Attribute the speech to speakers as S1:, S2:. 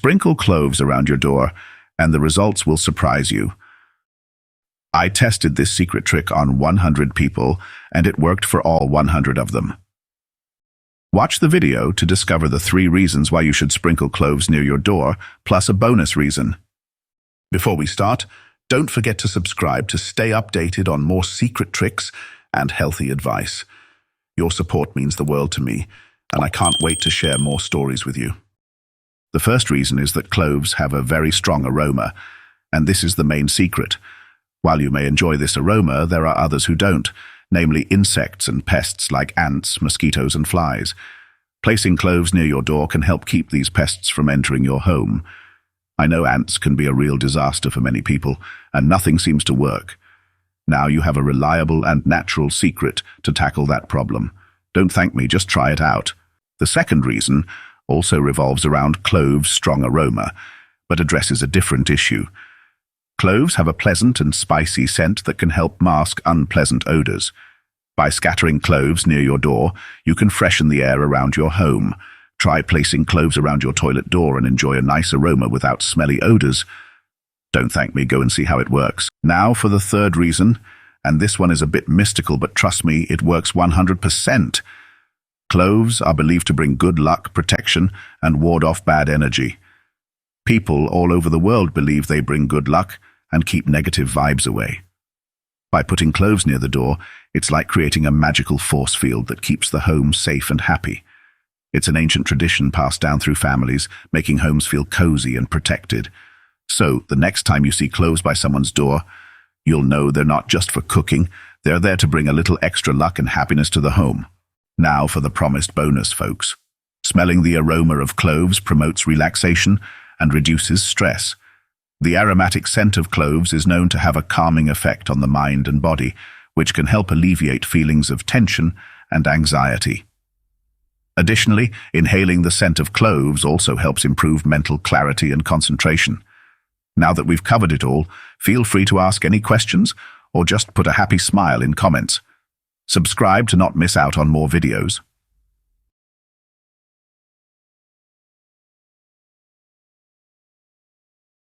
S1: Sprinkle cloves around your door, and the results will surprise you. I tested this secret trick on 100 people, and it worked for all 100 of them. Watch the video to discover the 3 reasons why you should sprinkle cloves near your door, plus a bonus reason. Before we start, don't forget to subscribe to stay updated on more secret tricks and healthy advice. Your support means the world to me, and I can't wait to share more stories with you. The first reason is that cloves have a very strong aroma, and this is the main secret. While you may enjoy this aroma, there are others who don't, namely insects and pests like ants, mosquitoes, and flies. Placing cloves near your door can help keep these pests from entering your home. I know ants can be a real disaster for many people, and nothing seems to work. Now you have a reliable and natural secret to tackle that problem. Don't thank me, just try it out. The second reason also revolves around cloves' strong aroma, but addresses a different issue. Cloves have a pleasant and spicy scent that can help mask unpleasant odors. By scattering cloves near your door, you can freshen the air around your home. Try placing cloves around your toilet door and enjoy a nice aroma without smelly odors. Don't thank me, go and see how it works. Now for the third reason, and this one is a bit mystical, but trust me, it works 100%. Cloves are believed to bring good luck, protection, and ward off bad energy. People all over the world believe they bring good luck and keep negative vibes away. By putting cloves near the door, it's like creating a magical force field that keeps the home safe and happy. It's an ancient tradition passed down through families, making homes feel cozy and protected. So, the next time you see cloves by someone's door, you'll know they're not just for cooking, they're there to bring a little extra luck and happiness to the home. Now for the promised bonus, folks. Smelling the aroma of cloves promotes relaxation and reduces stress. The aromatic scent of cloves is known to have a calming effect on the mind and body, which can help alleviate feelings of tension and anxiety. Additionally, inhaling the scent of cloves also helps improve mental clarity and concentration. Now that we've covered it all, feel free to ask any questions or just put a happy smile in comments. Subscribe to not miss out on more videos.